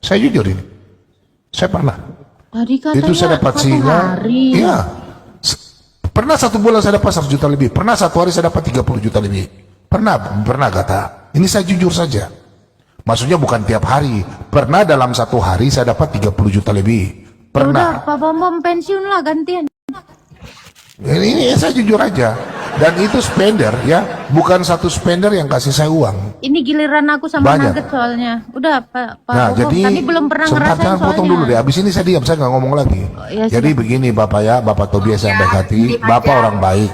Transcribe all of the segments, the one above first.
Saya jujur ini. Saya pernah. Tadi katanya Itu saya dapat 1 singa. hari. Iya. Pernah 1 bulan saya dapat 100 juta lebih. Pernah 1 hari saya dapat 30 juta lebih. Pernah kata. Ini saya jujur saja. Maksudnya bukan tiap hari. Pernah dalam 1 hari saya dapat 30 juta lebih. Udah, Pernah. Pak Bom pensiun lah gantian. Ini saya jujur aja. Dan itu spender ya. Bukan satu spender yang kasih saya uang. Ini giliran aku sama Banyak. Nugget soalnya. Udah, Pak Nah, Bom. jadi Tadi belum pernah sebentar, ngerasain jangan soalnya. potong dulu deh. Abis ini saya diam, saya nggak ngomong lagi. iya, Jadi begini Bapak ya, Bapak Tobias yang baik hati, Bapak orang baik.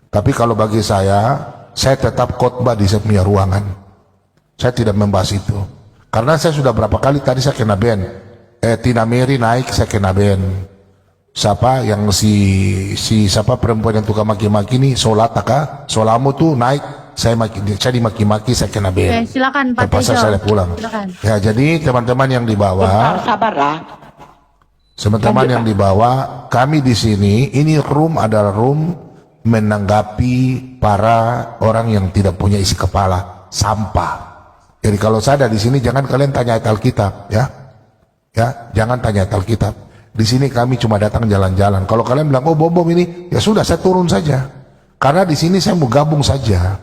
Tapi kalau bagi saya tetap khotbah di saya punya ruangan. Saya tidak membahas itu. Karena saya sudah berapa kali tadi saya kena ban. Tina Mary naik, saya kena ban. Siapa yang si siapa perempuan yang tukang maki-maki nih, Solamo tuh naik, saya dimaki-maki, saya kena ban. Oke, silakan Pak Terpaksa Tejo. saya pulang. Silakan. Ya, jadi teman-teman yang di bawah, Sabarlah. teman-teman yang di bawah, kami di sini, ini room adalah room menanggapi para orang yang tidak punya isi kepala, sampah. Jadi kalau saya ada di sini, jangan kalian tanya ayat Alkitab, ya. Ya, jangan tanya ayat Alkitab. Di sini kami cuma datang jalan-jalan. Kalau kalian bilang, oh bom ini, ya sudah saya turun saja. Karena di sini saya mau gabung saja.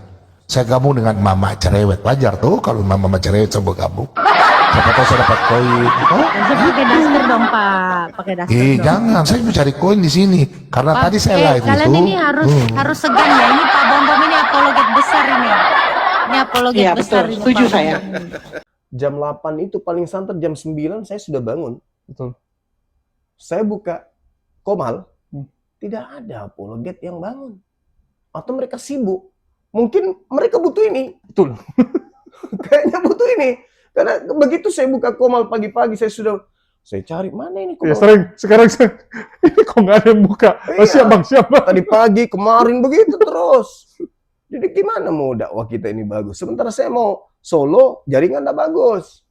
Saya gabung dengan mama cerewet. Wajar tuh kalau mama cerewet saya mau gabung. Siapa tahu saya dapat koin. Oh, Pakai daster dong, Pak. Pakai daster dong. jangan, saya mau cari koin di sini. Karena tadi saya live kalian itu. ini harus segan ya. Ini Pak Bom ini apologet besar ini. Ini apologet Iya besar betul, ini, setuju Pak. saya. Jam 8 itu paling santer jam 9 saya sudah bangun. Betul. Saya buka Komal, tidak ada apologet yang bangun. Atau mereka sibuk. Mungkin mereka butuh ini. Betul. Kayaknya butuh ini. Karena begitu saya buka Komal pagi-pagi, saya cari, mana ini Ya Komal? sering, sekarang ini kok nggak ada yang buka. Oh, Iya. siap bang, siap bang. Tadi pagi, kemarin begitu terus. Jadi gimana mau dakwah kita ini bagus? Sementara saya mau solo, jaringan nggak bagus.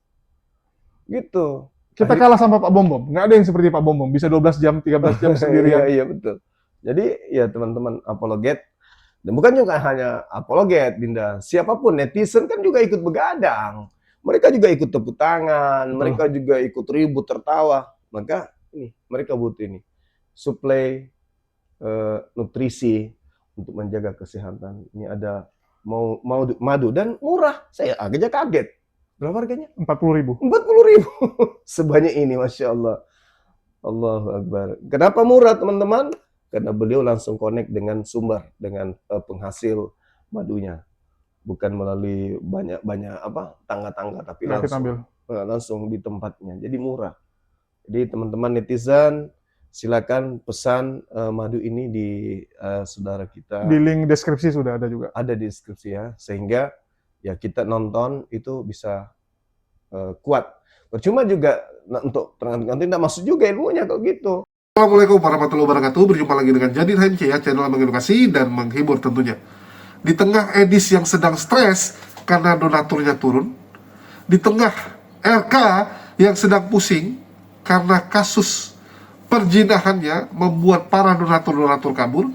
Gitu. Kita kalah sama Pak Bom. Nggak ada yang seperti Pak Bom. Bisa 12 jam, 13 jam sendirian. Iya, betul. Jadi ya teman-teman apologet, dan bukan juga hanya apologet, Dinda. Siapapun netizen kan juga ikut begadang. Mereka juga ikut tepuk tangan, mereka juga ikut ribut tertawa. Maka ini mereka butuh ini suplai nutrisi untuk menjaga kesehatan. Ini ada mau madu dan murah. Saya agaknya kaget. Berapa harganya? 40.000. 40.000 sebanyak ini, Masya Allah. Allahu Akbar. Kenapa murah teman-teman? Karena beliau langsung connect dengan sumber, dengan penghasil madunya. Bukan melalui banyak-banyak tangga-tangga, tapi Nah, kita ambil. langsung di tempatnya. Jadi murah. Jadi teman-teman netizen, silakan pesan madu ini di saudara kita. Di link deskripsi sudah ada juga. Ada di deskripsi ya, sehingga ya kita nonton itu bisa kuat. Percuma juga untuk nanti tidak masuk juga ilmunya kalau gitu. Assalamualaikum warahmatullahi wabarakatuh. Berjumpa lagi dengan Jadin HMC ya, channel yang mengedukasi dan menghibur tentunya. Di tengah Edis yang sedang stres karena donaturnya turun, di tengah RK yang sedang pusing karena kasus perjinahannya membuat para donatur-donatur kabur,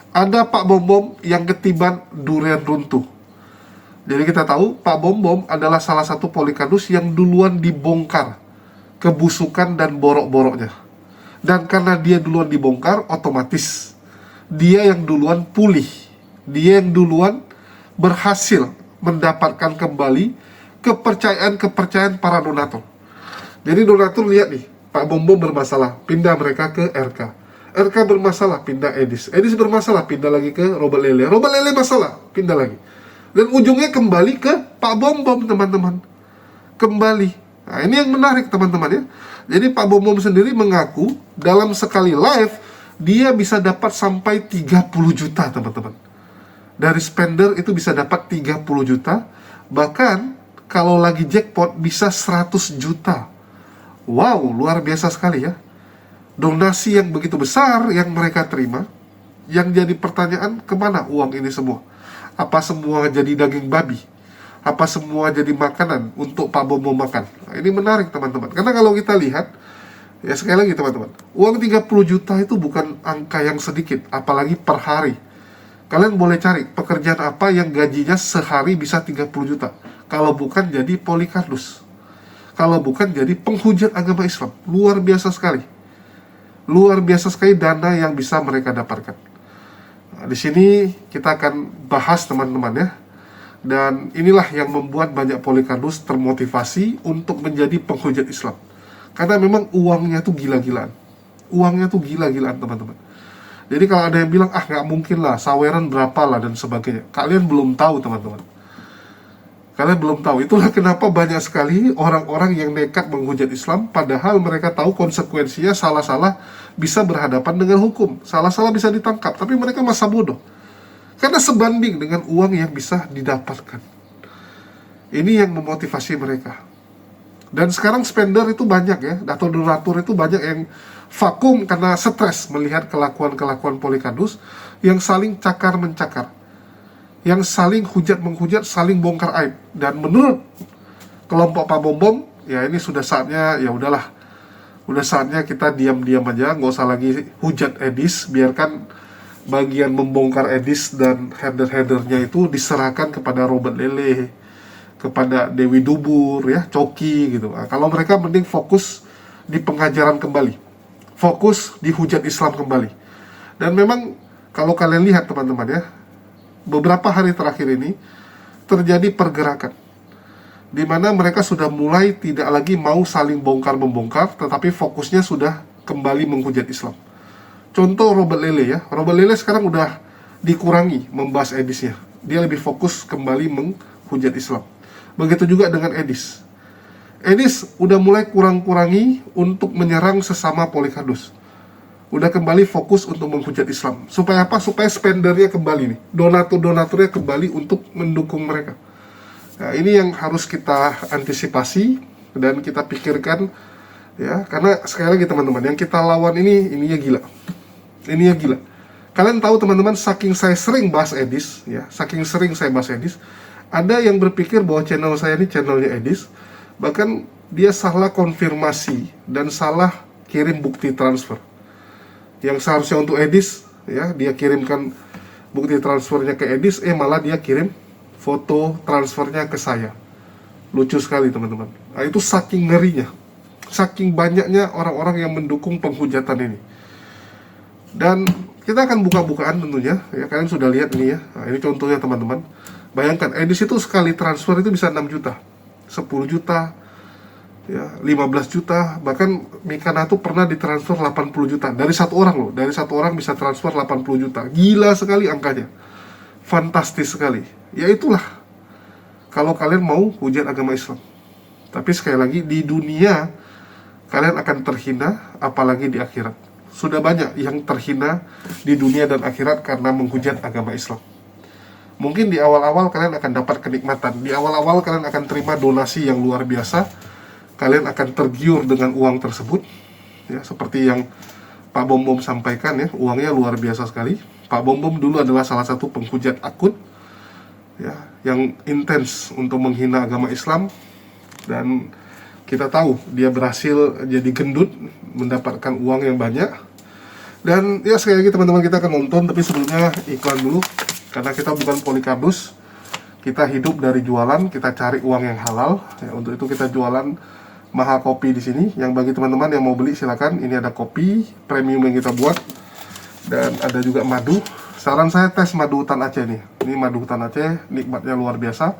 ada Pak Bom yang ketiban durian runtuh. Jadi kita tahu Pak Bom adalah salah satu polikardus yang duluan dibongkar kebusukan dan borok-boroknya. Dan karena dia duluan dibongkar, otomatis dia yang duluan pulih. Dia yang duluan berhasil mendapatkan kembali kepercayaan para donatur. Jadi donatur lihat nih, Pak Bom bermasalah, pindah mereka ke RK. RK bermasalah, pindah Edis. Edis bermasalah, pindah lagi ke Robert Lele. Robert Lele masalah, pindah lagi. Dan ujungnya kembali ke Pak Bom, teman-teman. Kembali. Nah, ini yang menarik, teman-teman ya. Jadi Pak Bom sendiri mengaku dalam sekali live dia bisa dapat sampai 30 juta, teman-teman. Dari spender itu bisa dapat 30 juta. Bahkan kalau lagi jackpot bisa 100 juta. Wow, luar biasa sekali ya. Donasi yang begitu besar yang mereka terima. Yang jadi pertanyaan, kemana uang ini semua? Apa semua jadi daging babi? Apa semua jadi makanan untuk Pak Bom makan? Nah, ini menarik teman-teman. Karena kalau kita lihat, ya sekali lagi teman-teman, uang 30 juta itu bukan angka yang sedikit, apalagi per hari. Kalian boleh cari pekerjaan apa yang gajinya sehari bisa 30 juta. Kalau bukan jadi polikardus. kalau bukan jadi penghujat agama Islam. Luar biasa sekali. Luar biasa sekali dana yang bisa mereka dapatkan. Nah, di sini kita akan bahas teman-teman ya. Dan inilah yang membuat banyak polikardus termotivasi untuk menjadi penghujat Islam. Karena memang uangnya tuh gila-gilaan. Uangnya tuh gila-gilaan teman-teman. Jadi kalau ada yang bilang, nggak mungkin lah, saweran berapa lah dan sebagainya. Kalian belum tahu teman-teman. Kalian belum tahu. Itulah kenapa banyak sekali orang-orang yang nekat menghujat Islam, padahal mereka tahu konsekuensinya salah-salah bisa berhadapan dengan hukum. Salah-salah bisa ditangkap, tapi mereka masa bodoh. Karena sebanding dengan uang yang bisa didapatkan. Ini yang memotivasi mereka. Dan sekarang spender itu banyak ya, atau donatur itu banyak yang vakum karena stres melihat kelakuan-kelakuan polikardus yang saling cakar-mencakar, yang saling hujat-menghujat, saling bongkar aib. Dan menurut kelompok Pak Bom, ya ini sudah saatnya, ya udahlah, udah saatnya kita diam-diam aja, nggak usah lagi hujat Edis, biarkan bagian membongkar Edis dan header-headernya itu diserahkan kepada Robert Lele, kepada Dewi Dubur, ya, Coki gitu. Nah, kalau mereka mending fokus di pengajaran kembali, fokus di hujat Islam kembali. Dan memang kalau kalian lihat teman-teman ya, beberapa hari terakhir ini terjadi pergerakan di mana mereka sudah mulai tidak lagi mau saling bongkar-membongkar, tetapi fokusnya sudah kembali menghujat Islam. Contoh Robert Lele ya, Robert Lele sekarang udah dikurangi membahas Edisnya, dia lebih fokus kembali menghujat Islam. Begitu juga dengan Edis. Edis udah mulai kurang-kurangi untuk menyerang sesama polikardus. Udah kembali fokus untuk menghujat Islam. Supaya apa? Supaya spendernya kembali nih, donatur-donaturnya kembali untuk mendukung mereka. Nah, ini yang harus kita antisipasi dan kita pikirkan ya, karena sekali lagi teman-teman, yang kita lawan ininya gila. Ininya gila. Kalian tahu teman-teman, saking saya sering bahas Edis ya, saking sering saya bahas Edis, ada yang berpikir bahwa channel saya ini channelnya Edis, bahkan dia salah konfirmasi dan salah kirim bukti transfer. Yang seharusnya untuk Edis ya, dia kirimkan bukti transfernya ke Edis, malah dia kirim foto transfernya ke saya. Lucu sekali teman-teman. Nah, itu saking ngerinya, saking banyaknya orang-orang yang mendukung penghujatan ini. Dan kita akan buka-bukaan tentunya ya, kalian sudah lihat ini ya. Nah, ini contohnya teman-teman. Bayangkan Edis itu sekali transfer itu bisa 6 juta, 10 juta, ya, 15 juta, bahkan Mikana tuh pernah ditransfer 80 juta dari satu orang loh, dari satu orang bisa transfer 80 juta, gila sekali angkanya, fantastis sekali. Ya itulah, kalau kalian mau hujat agama Islam. Tapi sekali lagi, di dunia kalian akan terhina, apalagi di akhirat. Sudah banyak yang terhina di dunia dan akhirat karena menghujat agama Islam. Mungkin di awal-awal kalian akan dapat kenikmatan, di awal-awal kalian akan terima donasi yang luar biasa, kalian akan tergiur dengan uang tersebut ya, seperti yang Pak Bom sampaikan ya, uangnya luar biasa sekali. Pak Bom dulu adalah salah satu penghujat akun ya, yang intens untuk menghina agama Islam, dan kita tahu dia berhasil jadi gendut, mendapatkan uang yang banyak. Dan ya sekali lagi teman-teman, kita akan nonton, tapi sebelumnya iklan dulu, karena kita bukan polikardus, kita hidup dari jualan, kita cari uang yang halal ya. Untuk itu kita jualan Mahal Kopi di sini. Yang bagi teman-teman yang mau beli silakan. Ini ada kopi premium yang kita buat, dan ada juga madu. Saran saya tes madu hutan Aceh nih. Ini madu hutan Aceh, nikmatnya luar biasa.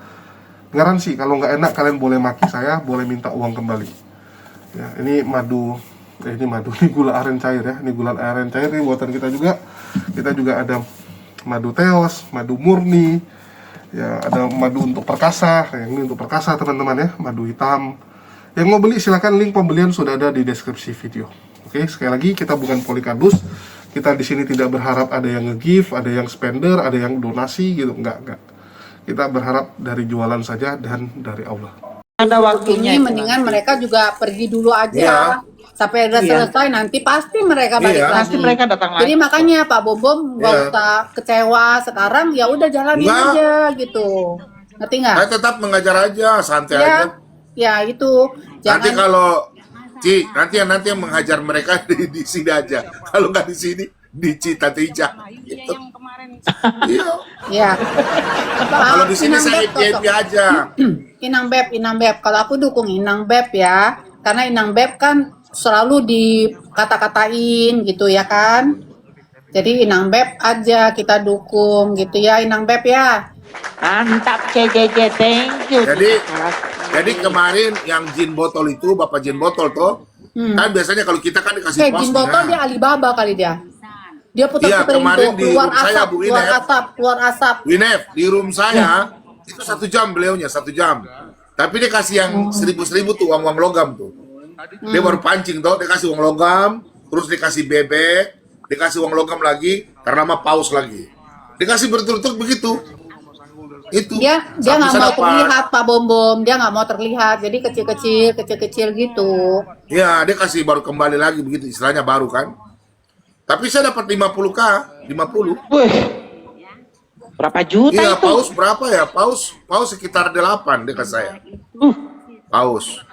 Garansi kalau nggak enak kalian boleh maki saya, boleh minta uang kembali. Ya, ini madu, ini gula aren cair ya. Ini gula aren cair, ini buatan kita juga. Kita juga ada madu teos, madu murni. Ya, ada madu untuk perkasa. Yang ini untuk perkasa teman-teman ya, madu hitam. Yang mau beli silakan, link pembelian sudah ada di deskripsi video. Oke, sekali lagi kita bukan polikardus. Kita di sini tidak berharap ada yang nge-give, ada yang spender, ada yang donasi gitu, enggak. Kita berharap dari jualan saja dan dari Allah. Ada waktunya. Ini mendingan mereka juga pergi dulu aja. Iya. Sampai udah selesai, nanti pasti mereka balik Iya. lagi. Pasti mereka datang lagi. Jadi makanya Pak Bom nggak Iya. usah kecewa sekarang, ya udah jalanin Enggak. aja gitu. Ngerti nggak? Saya tetap mengajar aja, santai Ya, aja. ya itu. Nanti Jangan kalau nanti yang menghajar mereka di sini aja. Kalau nggak di sini, di Citatija. Gitu. Iya. ya. Kalau di sini saya Sinang Beto, happy aja. Inang Beb. Kalau aku dukung Inang Beb ya, karena Inang Beb kan selalu dikata-katain gitu ya kan. Jadi Inang Beb aja kita dukung gitu ya, Inang Beb ya. Mantap CJJ, thank you. Jadi kemarin yang Jin Botol itu, Bapak Jin Botol tuh, kan biasanya kalau kita kan dikasih Jin posnya. Botol dia Alibaba kali dia. Dia Iya, putar-puterin kemarin tuh, di keluar room saya, asap, Bu keluar Inef. asap, keluar asap. Winef, di room saya, itu 1 jam beliaunya, 1 jam. Tapi dia kasih yang 1.000 tuh, uang-uang logam tuh. Dia baru pancing tuh, dia kasih uang logam, terus dikasih bebek, dikasih uang logam lagi, karena mah paus lagi. Dikasih berturut-turut begitu. Itu. Dia Sampai nggak saya mau dapat. terlihat Pak Bom, dia nggak mau terlihat, jadi kecil-kecil gitu. Iya, dia kasih baru kembali lagi begitu, istilahnya baru kan. Tapi saya dapat 50K, 50. Wih, berapa juta Iya, itu? paus berapa ya? Paus sekitar 8 dekat saya. Paus.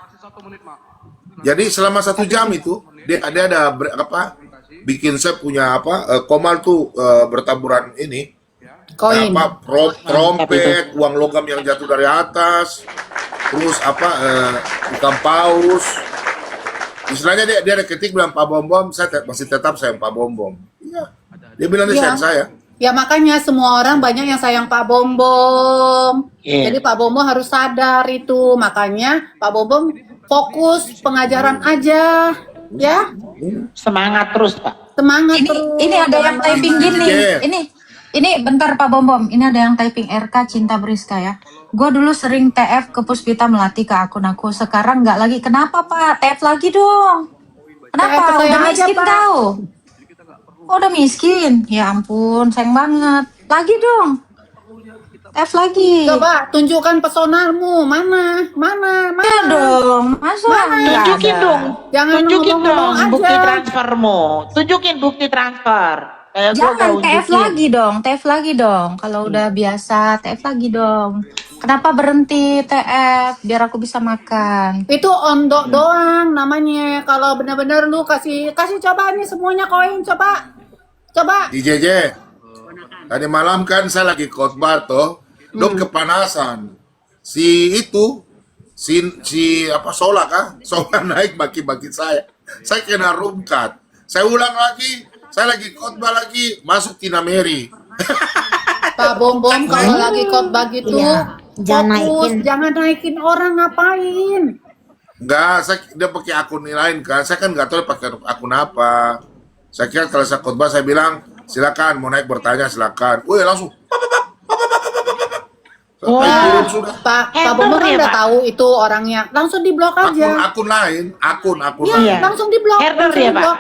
Jadi selama 1 jam itu dia ada bikin saya punya komal tuh bertaburan ini Koin. trompet, uang logam yang jatuh dari atas, terus ikan paus. Istilahnya dia ada ketik bilang Pak Bom, saya masih tetap sayang Pak Bom. Iya. Dia bilang dia Iya. sayang saya. Ya makanya semua orang banyak yang sayang Pak Bom. Iya. Jadi Pak Bom harus sadar itu. Makanya Pak Bom fokus pengajaran aja, ya. Semangat terus, Pak. Semangat Ini terus. ini ada yang typing gini. Iya. Ini bentar Pak Bom. Ini ada yang typing RK Cinta Briska ya. Gue dulu sering TF ke Puspita Melati ke akun aku. Sekarang nggak lagi. Kenapa Pak? TF lagi dong. TF Kenapa? ke saya Udah aja, miskin Pak. tau. Oh, udah miskin. Ya ampun, sayang banget. Lagi dong. TF lagi. Coba tunjukkan pesonamu. Mana? Ya dong. Masa nggak Tunjukin ada? dong. Jangan Tunjukin ngomong-ngomong dong bukti aja. transfermu. Tunjukin bukti transfer. Kayak gua Jangan mau TF tunjukin. lagi dong, TF lagi dong. Kalau udah biasa, TF lagi dong. Kenapa berhenti TF? Biar aku bisa makan. Itu ondok doang namanya. Kalau benar-benar lu kasih coba nih semuanya koin coba. Di JJ. Tadi malam kan saya lagi khotbah tuh, dong kepanasan. Si Sola naik maki-maki saya. Saya kena rungkat. Saya ulang lagi, saya lagi khotbah lagi, masuk Tina Mary. Pak Bom kalau lagi khotbah gitu, Iya, jangan fokus, naikin. jangan naikin orang ngapain. Enggak, dia pakai akun lain kan. Saya kan nggak tahu dia pakai akun apa. Saya kira kalau saya khotbah saya bilang, silakan mau naik bertanya silakan. Wih langsung. Wah. Turun sudah. Pak Handle Bom kan ya, udah Pak? tahu itu orangnya, langsung diblok aja. Akun lain, akun. Iya, Iya. langsung diblok. Herder langsung ya, Pak? diblok.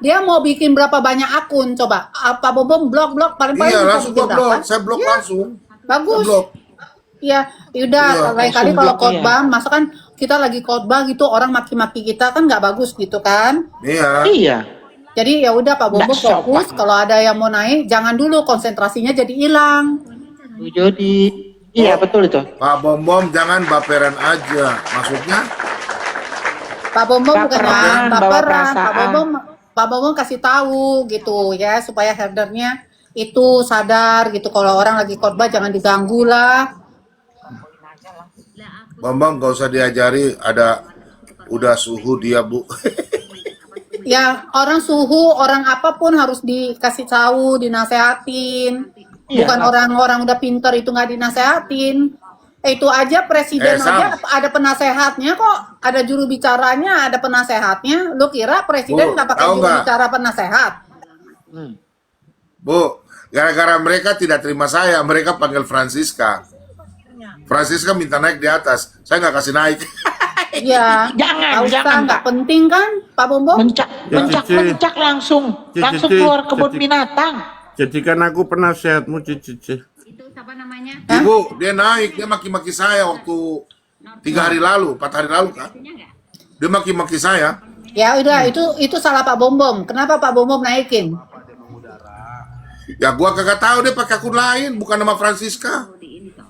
Dia mau bikin berapa banyak akun coba? Pak Bom blok paling-paling Iya bisa langsung bikin gua blok, berapa? saya blok langsung. Bagus. Saya blok. Iya, yaudah Iya, lain kali langsung kalau blok, khotbah, masa kan kita lagi khotbah gitu orang maki-maki kita kan nggak bagus gitu kan? Iya. Iya. Jadi ya udah Pak Bom Nggak fokus, sopan. kalau ada yang mau naik jangan dulu konsentrasinya jadi hilang. Jadi iya betul itu. Pak Bom jangan baperan aja. Maksudnya Pak Bom bukan Baperan, bawa baperan, perasaan. Pak Bom kasih tahu gitu ya supaya herdernya itu sadar gitu kalau orang lagi khotbah jangan diganggu lah. Bambang gak usah diajari, udah suhu dia Bu. Ya orang suhu, orang apapun harus dikasih tahu, dinasehatin. Iya. Bukan orang-orang udah pinter itu nggak dinasehatin. Itu aja presiden Sam. aja ada penasehatnya kok, ada juru bicaranya, ada penasehatnya. Lu kira presiden Bu, nggak pakai tahu juru nggak? bicara penasehat? Bu, gara-gara mereka tidak terima saya, mereka panggil Francisca. Francisca minta naik di atas, saya nggak kasih naik. Iya. Jangan, Nggak usah, jangan, nggak Pak. penting kan, Pak Bom? Mencak langsung Cici, keluar kebun Cici. binatang. Jadikan aku penasehatmu, Cici. Itu apa namanya? Ibu, dia naik, dia maki-maki saya waktu 3 hari lalu, 4 hari lalu kan. Dia maki-maki saya. Ya udah, itu salah Pak Bom. Kenapa Pak Bom naikin? Ya gua kagak tahu dia pakai akun lain, bukan nama Francisca.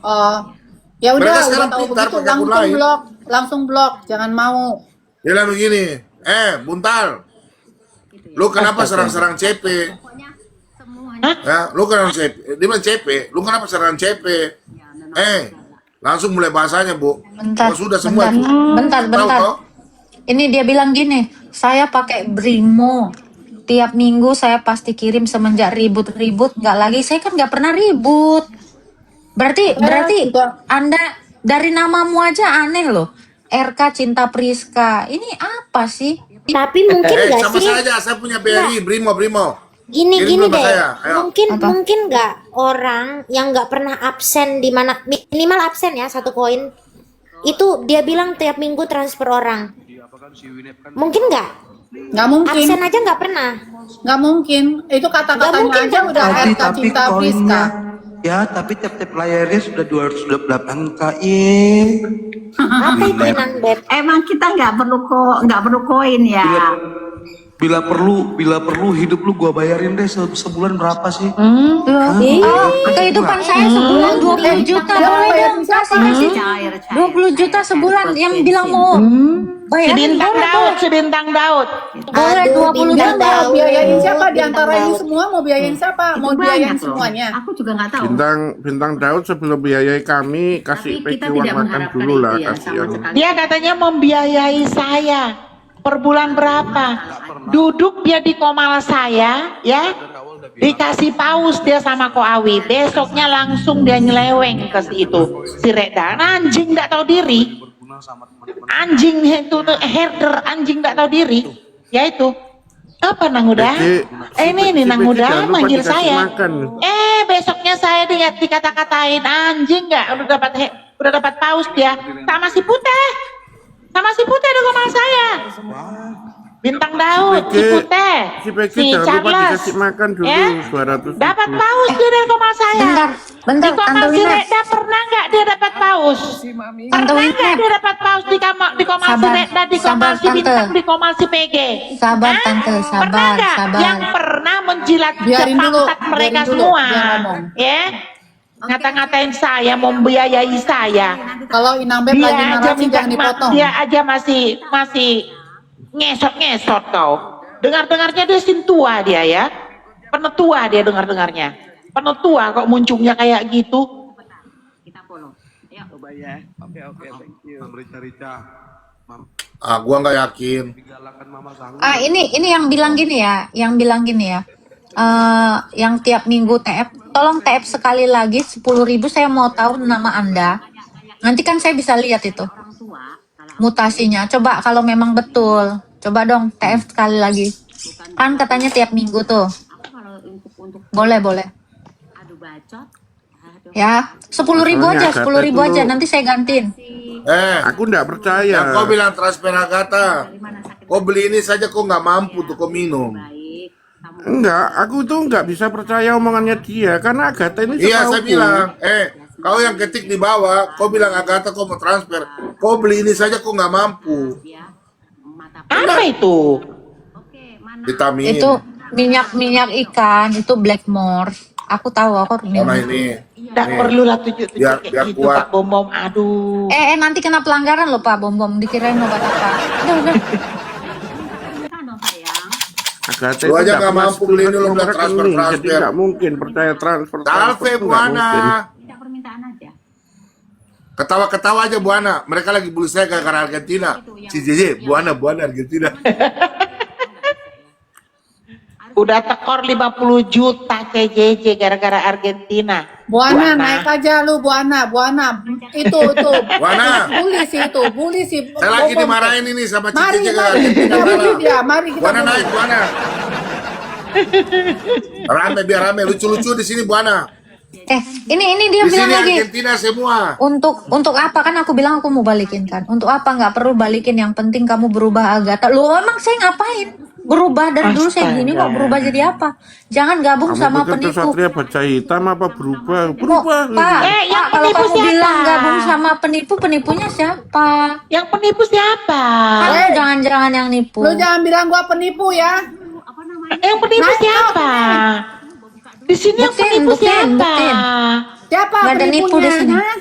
Oh, ya Mereka udah sekarang tahu pintar begitu pakai akun lain. langsung blok, jangan mau. Dia bilang begini, Buntal, lu kenapa serang-serang CP? Ya, lu kenapa CP? Dia bilang CP, lu kenapa serang CP? Langsung mulai bahasanya, Bu. Bentar, Oh, sudah semua bentar, itu. bentar, Tahu bentar. toh? Ini dia bilang gini, saya pakai Brimo. Tiap minggu saya pasti kirim semenjak ribut-ribut. Nggak lagi, saya kan nggak pernah ribut. Berarti juga. Anda dari namamu aja aneh loh. RK Cinta Priska. Ini apa sih? Tapi mungkin nggak sama sih? saja, saya punya BRI, Brimo. Gini Kirim gini ke deh. saya, ayo. Mungkin nggak orang yang nggak pernah absen di mana minimal absen ya 1 koin. Itu dia bilang tiap minggu transfer orang. Mungkin nggak? Nggak mungkin. Absen aja nggak pernah. Nggak mungkin. Itu Nggak kata-katanya mungkin, aja kan? udah RK Tapi Cinta Priska. koinnya ya, tapi tiap-tiap layarnya sudah 228 KI. Apa itu Inang Beb? Emang kita nggak perlu koin ya. Bila perlu hidup lu gua bayarin deh sebulan berapa sih? Kehidupan saya sebulan 20 juta. Boleh dong, kasih. Cair. 20 juta sebulan. Yang bilang mau Si bayarin Bintang boleh. Daud, si Bintang Daud. Boleh Aduh, 20 Bintang juta. Daud. Mau biayain siapa di Bintang antara ini Daud. semua? Mau biayain siapa? Itu Mau biayain banyak loh. semuanya? Aku juga nggak tahu. Bintang Daud sebelum biayai kami kasih Tapi kita Peggy uang tidak makan mengharapkan dulu lah, itu ya, kasihan. sama sekali. Dia katanya membiayai saya per bulan berapa? Duduk dia di komal saya, ya, dikasih paus dia sama Ko Awi. Besoknya langsung dia nyeleweng ke si Reda. Anjing nggak tahu diri. Anjing itu tuh herder, anjing nggak tahu diri. Ya itu. Apa Nang Uda? Ini Nang Peggy Uda jangan lupa manggil dikasih saya. makan. Besoknya saya dikata-katain anjing nggak udah dapat paus dia sama si Putih. Sama si Putih di komal saya. Bintang Daud, si Putih, Si Peggy si jangan lupa Charles, dikasih makan dulu ya? 200 Dapat paus dia dari komal saya. Bentar, Di komal Tante si Wina. Reda pernah nggak dia dapat paus? Pernah Wina. nggak dia dapat paus di komal si Sabar, Reda, di komal sabar, si Bintang, Tante. di komal si PG? Sabar, Hah? Tante, Pernah sabar, nggak? sabar. Yang pernah menjilat Biarin dulu, pantat mereka biarin dulu, semua, dia ngomong. ya? Ngata-ngatain saya, membiayai saya. Kalau Inang Beb lagi narasi jangan dipotong. Dia aja masih ngesot kau. Dengar-dengarnya dia sintua dia ya. Penetua dia dengar-dengarnya. Penetua kok muncungnya kayak gitu. Kita follow. Ya. Gua nggak yakin. Ini yang bilang gini ya, yang tiap minggu TF, tolong TF sekali lagi 10.000, saya mau tahu nama Anda. Nanti kan saya bisa lihat itu mutasinya. Coba kalau memang betul, coba dong TF sekali lagi. Kan katanya tiap minggu tuh. Boleh. Adu bacot. Ya, 10.000 aja, 10.000 aja. Nanti saya gantiin. Aku nggak percaya. Yang kau bilang transfer Agatha, kau beli ini saja kau nggak mampu tuh kau minum. Enggak, aku tuh nggak bisa percaya omongannya dia karena Agatha ini Iya, saya setauku. bilang, kau yang ketik di bawah, kau bilang Agatha kau mau transfer, kau beli ini saja kau nggak mampu. Apa itu? Vitamin. Itu minyak ikan, itu Blackmore. Aku tahu, aku Sama ini. Tidak perlu lah tunjuk-tunjuk Biar kayak gitu kuat. Pak Bom. Aduh. nanti kena pelanggaran loh Pak Bom, dikirain obat apa. Udah. Agatha Lu itu aja nggak nggak pernah mampu beli ini, lu nomor bilang transfer, rekening, jadi transfer. nggak mungkin percaya transfer. Salve itu Bu nggak mungkin. Ana. Tidak permintaan aja. Ketawa-ketawa aja Bu Ana. Mereka lagi bully saya gara-gara Argentina. Si JJ, Bu Ana Argentina. Udah tekor 50 juta CJJ gara-gara Argentina. Bu Ana, naik aja lu Bu Ana. Itu. Bu Ana. Bully si. Saya lagi Bobom. dimarahin ini sama Mari, JJ mari, Argentina. kita bully dia. Mari Bu kita Ana bully. naik, Bu Ana. Biar rame, lucu-lucu di sini Bu Ana. Ini dia Di bilang sini lagi. Argentina semua. Untuk apa kan aku bilang aku mau balikin kan. Untuk apa nggak perlu balikin, yang penting kamu berubah Agatha. Lu emang saya ngapain? Berubah dari dulu saya gini kok berubah jadi apa? Jangan gabung Kamu sama pikir tuh penipu. Satria baca hitam apa berubah? Kok, Berubah. Pak, yang kalau penipu kamu siapa? bilang gabung sama penipu, penipunya siapa? Yang penipu siapa? Kamu jangan-jangan yang nipu. Lu jangan bilang gua penipu ya. Yang penipu siapa? Di sini yang Buktiin, penipu buktiin, siapa? buktiin. Siapa Nggak ada nipu penipunya? di sini. Hah?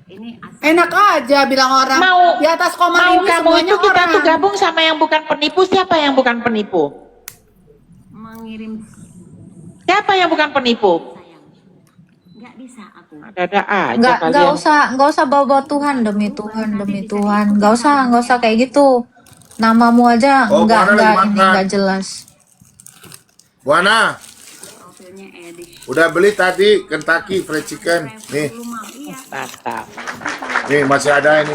Ini Enak aja bilang orang. Mau Di atas komal mau ini kamu semuanya itu kita orang. tuh gabung sama yang bukan penipu. Siapa yang bukan penipu? mengirim Siapa yang bukan penipu? nggak bisa aku Ada aja Nggak usah bawa Tuhan, demi Tuhan, nggak usah kayak gitu. Namamu aja Oh, Buana lagi makan. nggak jelas. Buana, Profilnya Edi. udah beli tadi Kentucky Fried Chicken. Nih, Mantap. nih masih ada ini.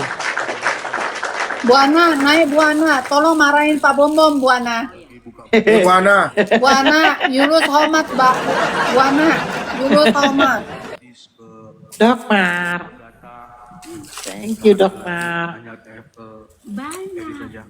Buana, naik Buana, tolong marahin Pak Bom Bom Buana. Ini Buana. Buana, you lose how much, Mbak? Buana, you lose how much? Dokmar. Thank you, Dokmar. Banyak.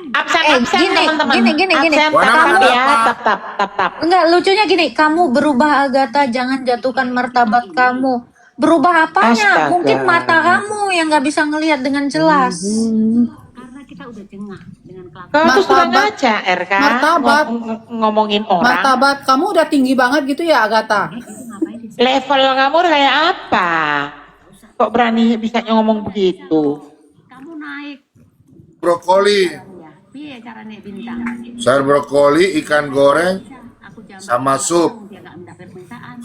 Absen, teman-teman. Gini. Absen, Warna tap ya, apa? tap. Enggak, lucunya gini, kamu berubah Agatha, jangan jatuhkan martabat kamu. Berubah apanya? Astaga. Mungkin mata kamu yang nggak bisa ngelihat dengan jelas. Karena kita udah jengah dengan kelakuan. Kau tuh suka Martabat. ngaca, RK. Martabat. Ngomongin orang. Martabat kamu udah tinggi banget gitu ya, Agatha? Level kamu kayak apa? Kok berani bisa ngomong begitu? Kamu naik. Brokoli, Ya, piye caranya bintang? sayur brokoli, ikan goreng, Aku jambak sama sup. dia nggak minta permintaan.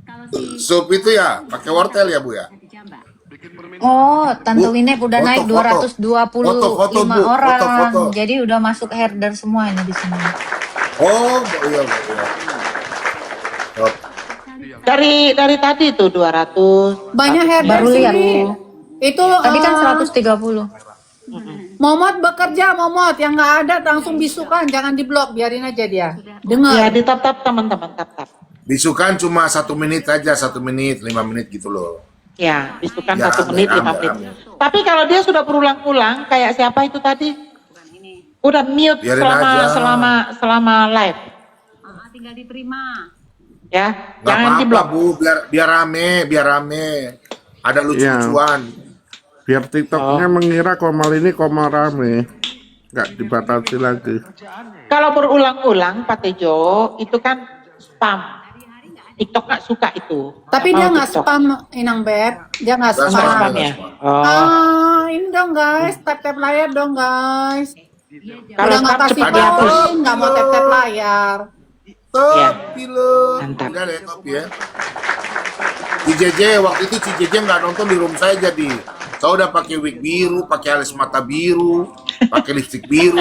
Kalau si Sup itu ya pakai wortel ya Bu ya? dijambak. Oh, Tante Winep udah naik foto. 225 Foto, Bu. orang. Foto. Jadi udah masuk herder semua ini di sini. Oh, iya. Oh, Dari tadi tuh 200. Banyak herder Baru lihat. sini. Itu Tadi kan 130. Momot bekerja, Momot yang nggak ada langsung bisukan, jangan diblok, biarin aja dia. Dengar. Ya, di tap teman-teman, tap. bisukan cuma 1 menit aja, 1 menit, 5 menit gitu loh. Ya, bisukan Ya, 1 menit, 5 rame. menit. Tapi kalau dia sudah berulang-ulang, kayak siapa itu tadi? Udah mute Biarin aja. selama live. Tinggal diterima. Ya, Nggak jangan apa-apa diblok. Bu, biar rame. Ada lucu-lucuan. Biar TikToknya mengira komal ini komal rame, nggak dibatasi lagi. Kalau berulang-ulang, Pak Tejo, itu kan spam. TikTok nggak suka itu. Tapi dia Mau nggak TikTok. spam, Inang Beb. Dia nggak Nggak Nggak spam. spam ya? Oh. Ini dong guys, tap layar dong guys. Kalau Udah nggak spam kasih cepat dihapus. poin, nggak mau tap layar. Kopi lo. Mantap. Udah deh kopi ya. CJJ waktu itu CJJ nggak nonton di room saya jadi. Saya udah pakai wig biru, pakai alis mata biru, pakai lipstick biru.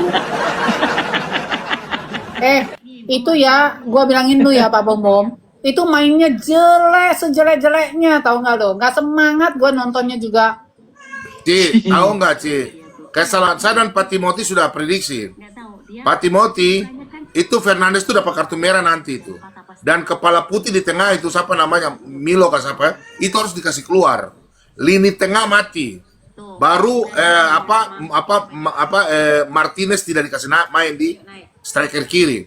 Itu ya, gua bilangin lu ya Pak Bom Bom. Itu mainnya jelek, sejelek-jeleknya, tahu nggak lo? Nggak semangat gua nontonnya juga. Ci, tahu nggak Ci? Kesalahan saya dan Pak Timothy sudah prediksi. Pak Timothy itu Fernandes itu dapat kartu merah nanti itu. Dan kepala putih di tengah itu siapa namanya? Milo kan siapa? Itu harus dikasih keluar. Lini tengah mati. Baru Martinez tidak dikasih main di striker kiri.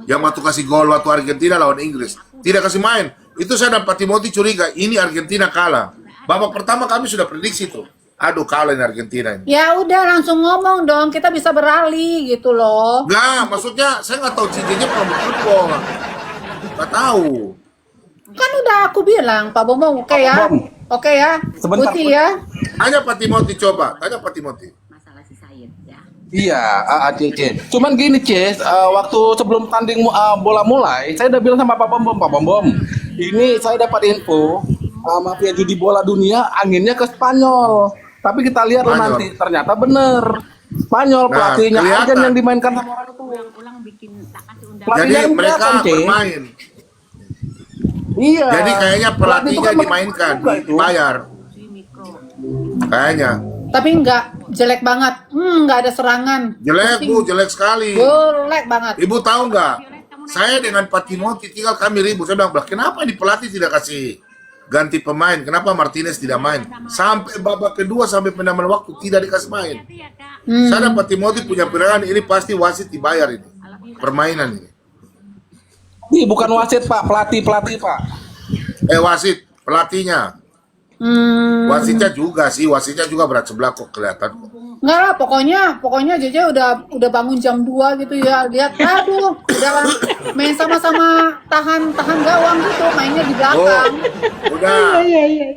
Yang waktu kasih gol waktu Argentina lawan Inggris. Tidak kasih main. Itu saya dapat Timothy curiga, ini Argentina kalah. Babak pertama kami sudah prediksi tuh. Aduh kalah ini Argentina ini. Ya udah langsung ngomong dong, kita bisa beralih gitu loh. Enggak, maksudnya saya nggak tahu CJ-nya pernah football. Nggak tahu. Kan udah aku bilang Pak Bom Bom, oke ya? Oke ya? Putih ya? Tanya Pak Timothy coba, tanya Pak Timothy. Masalah si Said ya. Iya, CC. Cuman gini, Cis, waktu sebelum tanding bola mulai, saya udah bilang sama Pak Bom, ini saya dapat info, mafia judi bola dunia anginnya ke Spanyol. Tapi kita lihat Spanyol. nanti, ternyata bener. Spanyol, Nah, pelatihnya kelihatan. aja yang dimainkan sama orang itu. Ulang bikin tak kasih undangan. Pelatih Jadi yang mereka kelihatan, Cis. bermain. Iya. Jadi kayaknya Pelatih itu pelatihnya kan dimainkan, juga itu. dibayar. Kayaknya. Tapi enggak, jelek banget. Enggak ada serangan. Jelek Bu, jelek sekali. Jelek banget. Ibu tahu nggak? Saya dengan Pak Timothy tinggal kami ribut. Saya bilang, kenapa di pelatih tidak kasih ganti pemain? Kenapa Martinez tidak main? Sampai babak kedua sampai penambahan waktu tidak dikasih main. Saya dan Pak Timothy punya pikiran ini pasti wasit dibayar ini permainan ini. Ini bukan wasit, Pak, pelatih Pak. Wasit pelatihnya. Wasitnya juga sih, wasitnya juga berat sebelah kok kelihatan. Enggak lah, pokoknya Jeje udah bangun jam 2 gitu ya. Lihat, aduh, udah main sama-sama tahan gawang gitu, mainnya di belakang. Udah.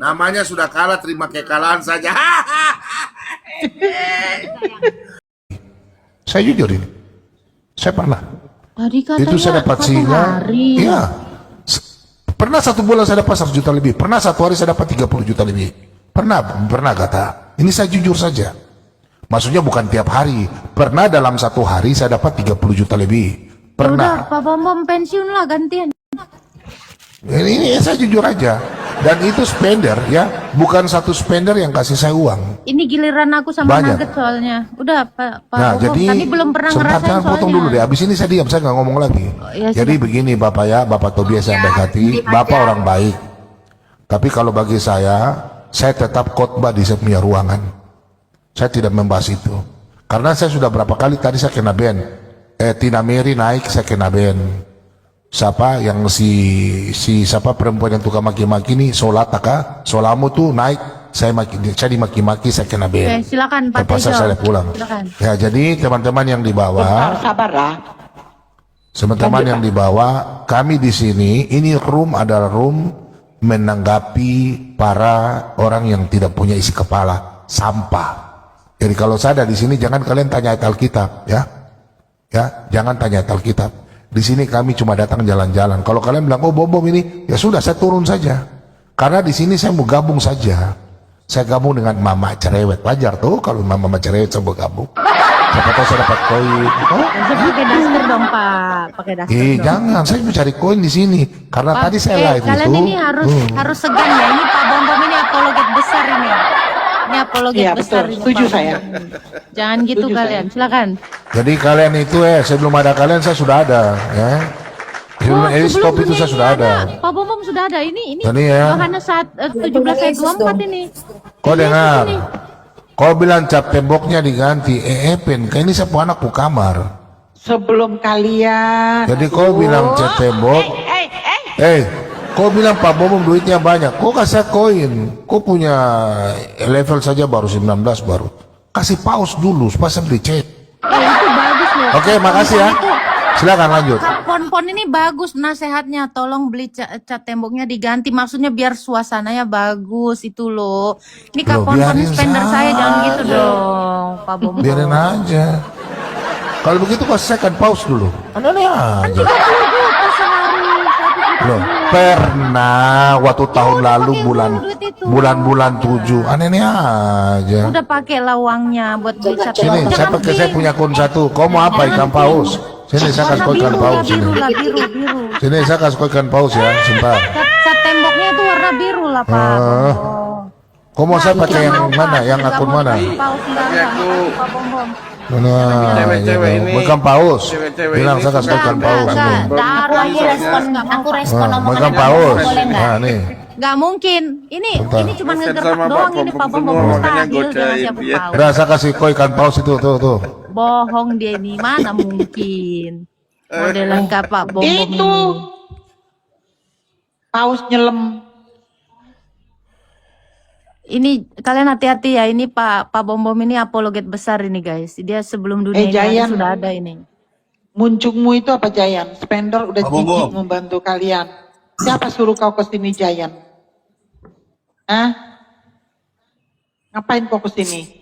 Namanya sudah kalah, terima kekalahan saja. Saya jujur ini. Saya pernah. Tadi katanya Itu saya dapat 1 sinyal. hari. Iya. Pernah 1 bulan saya dapat 100 juta lebih, pernah 1 hari saya dapat 30 juta lebih. Pernah kata. Ini saya jujur saja. Maksudnya bukan tiap hari. Pernah dalam 1 hari saya dapat 30 juta lebih. Pernah. Udah, Pak Bom pensiun lah gantian. Ini saya jujur aja. Dan itu spender ya, bukan satu spender yang kasih saya uang. Ini giliran aku sama Banyak. Nugget soalnya. Udah, Pak Nah, Bom, jadi tadi belum pernah sebentar, ngerasain jangan potong soalnya. dulu deh. Abis ini saya diam, saya nggak ngomong lagi. Ya, Jadi begini Bapak ya, Bapak Tobias yang baik hati, Bapak orang baik. Tapi kalau bagi saya tetap khotbah di saya punya ruangan. Saya tidak membahas itu. Karena saya sudah berapa kali tadi saya kena ban. Tina Mary naik, saya kena ban. Siapa yang si siapa perempuan yang tukang maki-maki nih, Solataka, Solamu tuh naik, saya dimaki-maki, saya kena Oke, ban. silakan Pak Terpaksa Tejo. saya pulang. Silakan. Ya, jadi teman-teman yang di bawah, Sabarlah. teman-teman yang di bawah, kami di sini, ini room adalah room menanggapi para orang yang tidak punya isi kepala, sampah. Jadi kalau saya ada di sini, jangan kalian tanya ayat Alkitab, ya. Ya, jangan tanya ayat Alkitab. Di sini kami cuma datang jalan-jalan. Kalau kalian bilang, oh bom ini, ya sudah saya turun saja. Karena di sini saya mau gabung saja. Saya gabung dengan mama cerewet. Wajar tuh kalau mama cerewet saya mau gabung. Siapa tahu saya dapat koin. Oh, Pakai daster dong Pak, pakai daster dong. jangan, saya mau cari koin di sini. Karena Pak, tadi saya live kalian itu. ini harus segan ya. Ini Pak Bom ini apologet besar ini. Ini apologet Iya, besar betul. ini. Setuju Pak saya. Bom. Jangan gitu Setuju kalian. Silakan. Jadi kalian itu sebelum ada kalian saya sudah ada, ya. Sebelum stop itu saya sudah ada. Pak Bom sudah ada. Ini Tadi ya. Yohanes 17 ayat 24 ini. Kau dengar? Kau bilang cat temboknya diganti, pen, kayak ini siapa anakku kamar. Sebelum kalian. Jadi kau bilang cat tembok, kau bilang Pak Bom duitnya banyak, kau kasih koin, kau punya level saja baru 19 baru. Kasih pause dulu, supaya saya beli cat. Itu bagus loh. Oke, makasih ya. Silakan lanjut. Pon-pon ini bagus nasehatnya, tolong beli cat temboknya diganti, maksudnya biar suasananya bagus itu loh. Ini Loh, pon-pon biarin spender saya jangan saja. gitu dong, Pak Bom. Biarin aja. Kalau begitu kau selesaikan pause dulu. Aneh aja. Loh, pernah waktu tahun lalu bulan 7 aneh aja. Udah pakai lawangnya buat beli cat Sini, tembok. saya pakai, saya punya kon satu. Kau mau apa ikan paus? Sini saya kasih kau ikan paus sini. Biru lah, biru. Sini saya kasih kau ikan paus ya, sebentar. Cat temboknya itu warna biru lah, Pak. Ah. Kau mau saya pakai yang mana? Yang Nggak akun mau mana? dikasih paus enggak, Pak Bom. Mana? Cewek-cewek ini. Ikan paus. Cewek-cewek Bilang ini saya kasih kau ikan paus. Aku respon omongan Ikan Abang paus. Bom, boleh nggak? Nah, nih. Nggak mungkin. Ini Bentar. cuma Sama ngegertak Pak doang ini Bom Pak Bom. semua, makanya Mustahil dia godain ngasih aku dia. paus. Udah saya kasih kau ikan paus itu tuh. Bohong dia ini, mana mungkin. Modelan kayak Pak Bom Itu. ini. Paus nyelem. Ini kalian hati-hati ya, ini Pak Bom ini apologet besar ini guys. Dia sebelum dunia ini Jayan. sudah ada ini. Muncungmu itu apa Jayan? Spender udah Pak Bom. jijik membantu kalian. Siapa suruh kau ke sini Jayan? Hah? Ngapain kau ke sini?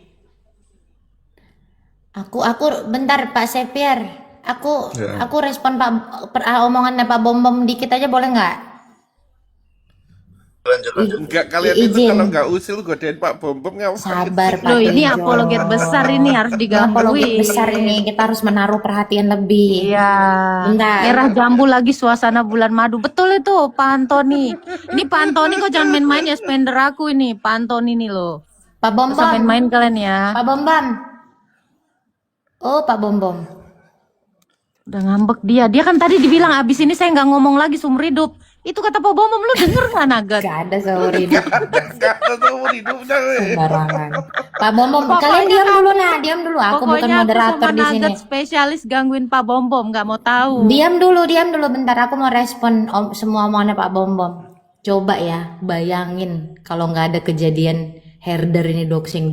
Aku bentar Pak Sepier. Aku respon omongannya Pak Bom dikit aja boleh nggak? Enggak, kalian itu Izin. kalau nggak usil godain Pak Bom ngapain? Sabar Pak Loh ini Tejo. apologet besar ini harus Apologet digangguin. besar ini kita harus menaruh perhatian lebih. Iya. Bentar. Merah jambu lagi suasana bulan madu. Betul itu Pak Antoni. Ini Pak Antoni kok jangan main-main ya spender aku ini. Pak Antoni ini loh. Pak Bom Bisa main-main kalian ya. Pak Bom. Oh Pak Bom. Udah ngambek dia. Dia kan tadi dibilang abis ini saya nggak ngomong lagi seumur hidup. Itu kata Pak Bom, lu denger nggak Nagat? Gak ada seumur hidup. Enggak ada seumur hidupnya weh. Sembarangan. Pak Bom, Pokoknya kalian diam kan- dulu nah, diam dulu. Aku bukan Pokoknya moderator aku di sama sini. Nugget spesialis gangguin Pak Bom, nggak mau tahu. Diam dulu bentar. Aku mau respon semua omongannya Pak Bom. Coba ya, bayangin kalau nggak ada kejadian herder ini doxing.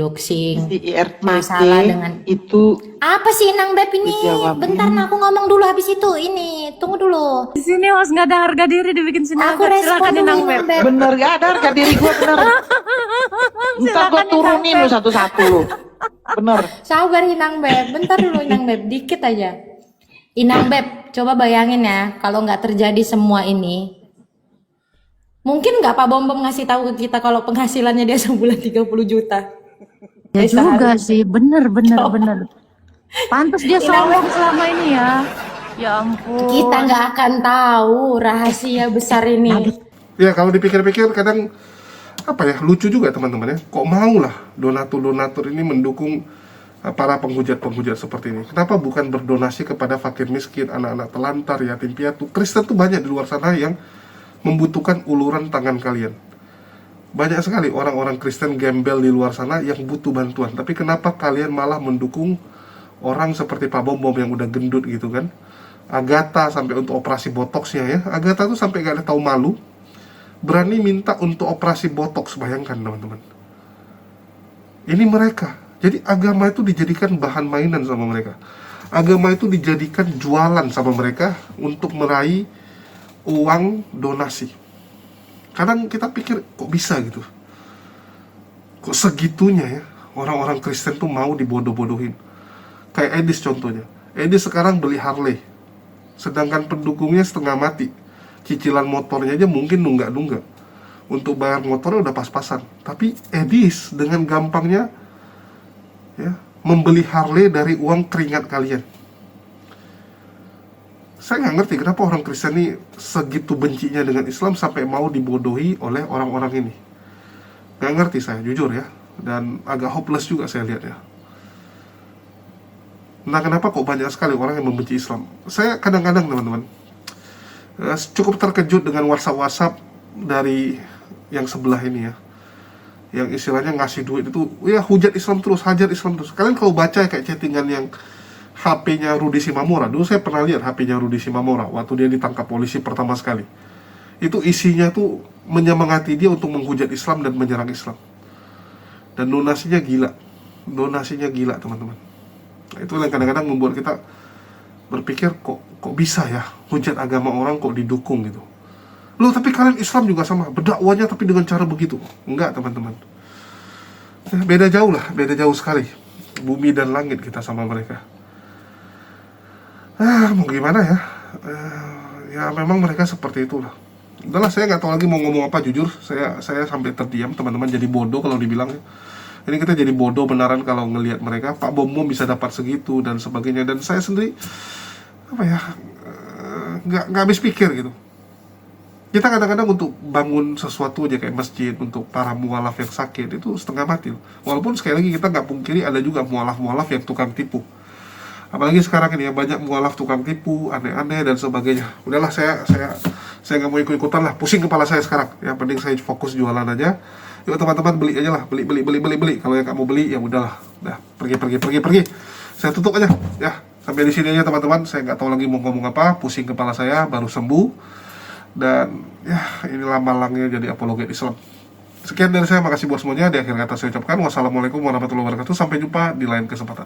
Di IRT Masalah dengan itu apa sih Nang Beb ini? Dijawabin. Bentar, nah, aku ngomong dulu habis itu. Ini, tunggu dulu. Di sini was nggak ada harga diri dibikin sini. Aku respon Silakan dulu Inang Nang Beb. Beb. bener gak ada harga diri gue bener. Ntar gue turunin lu satu-satu lu. Bener. Sabar Inang Beb, bentar dulu Inang Beb, dikit aja. Inang Beb, coba bayangin ya, kalau nggak terjadi semua ini, Mungkin nggak Pak Bom Bom ngasih tahu ke kita kalau penghasilannya dia sebulan 30 juta? Ya Dari juga sehari. sih, bener. Pantas dia Ini sombong selama ini ya. Ya ampun. Kita nggak akan tahu rahasia besar ini. Ya kalau dipikir-pikir kadang apa ya, lucu juga teman-teman ya. Kok mau lah donatur-donatur ini mendukung para penghujat-penghujat seperti ini. Kenapa bukan berdonasi kepada fakir miskin, anak-anak telantar, yatim piatu? Kristen tuh banyak di luar sana yang membutuhkan uluran tangan kalian. Banyak sekali orang-orang Kristen gembel di luar sana yang butuh bantuan. Tapi kenapa kalian malah mendukung orang seperti Pak Bom Bom yang udah gendut gitu kan? Agatha sampai untuk operasi botoksnya ya. Agatha tuh sampai gak ada tahu malu, berani minta untuk operasi botoks. Bayangkan teman-teman. Ini mereka. Jadi agama itu dijadikan bahan mainan sama mereka. Agama itu dijadikan jualan sama mereka untuk meraih uang donasi. Kadang kita pikir kok bisa gitu. Kok segitunya ya orang-orang Kristen tuh mau dibodoh-bodohin. Kayak Edis contohnya. Edis sekarang beli Harley, sedangkan pendukungnya setengah mati. Cicilan motornya aja mungkin nunggak-nunggak. Untuk bayar motornya udah pas-pasan. Tapi Edis dengan gampangnya ya, membeli Harley dari uang keringat kalian. Saya nggak ngerti kenapa orang Kristen ini segitu bencinya dengan Islam sampai mau dibodohi oleh orang-orang ini. Nggak ngerti saya, jujur ya. Dan agak hopeless juga saya lihat ya. Nah kenapa kok banyak sekali orang yang membenci Islam? Saya kadang-kadang teman-teman cukup terkejut dengan WhatsApp dari yang sebelah ini ya, yang istilahnya ngasih duit itu ya hujat Islam terus, hajar Islam terus. Kalian kalau baca kayak chattingan yang HP-nya Rudy Simamora, dulu saya pernah lihat HP-nya Rudy Simamora waktu dia ditangkap polisi pertama sekali. Itu isinya tuh menyemangati dia untuk menghujat Islam dan menyerang Islam. Dan donasinya gila teman-teman. Nah, itu yang kadang-kadang membuat kita berpikir kok bisa ya hujat agama orang kok didukung gitu. Loh tapi kalian Islam juga sama, berdakwanya tapi dengan cara begitu. Enggak teman-teman. Beda jauh sekali. Bumi dan langit kita sama mereka. Mau gimana ya? Ya memang mereka seperti itulah. Udahlah, saya nggak tahu lagi mau ngomong apa, jujur. Saya sampai terdiam, teman-teman, jadi bodoh kalau dibilang. Ini kita jadi bodoh beneran kalau ngelihat mereka. Pak Bom Bom bisa dapat segitu dan sebagainya. Dan saya sendiri apa ya, nggak habis pikir gitu. Kita kadang-kadang untuk bangun sesuatu aja kayak masjid untuk para mualaf yang sakit itu setengah mati. Walaupun sekali lagi kita nggak pungkiri ada juga mualaf-mualaf yang tukang tipu. Apalagi sekarang ini ya banyak mualaf tukang tipu, aneh-aneh dan sebagainya. Udahlah, saya nggak mau ikut-ikutan lah, pusing kepala saya sekarang. Yang penting saya fokus jualan aja. Yuk teman-teman, beli aja lah, beli. Kalau yang nggak mau beli ya udahlah, dah pergi. Saya tutup aja, ya sampai di sini aja teman-teman. Saya nggak tahu lagi mau ngomong apa, pusing kepala saya, baru sembuh. Dan ya inilah malangnya jadi apologet Islam. Sekian dari saya, makasih buat semuanya. Di akhir kata saya ucapkan wassalamualaikum warahmatullahi wabarakatuh. Sampai jumpa di lain kesempatan.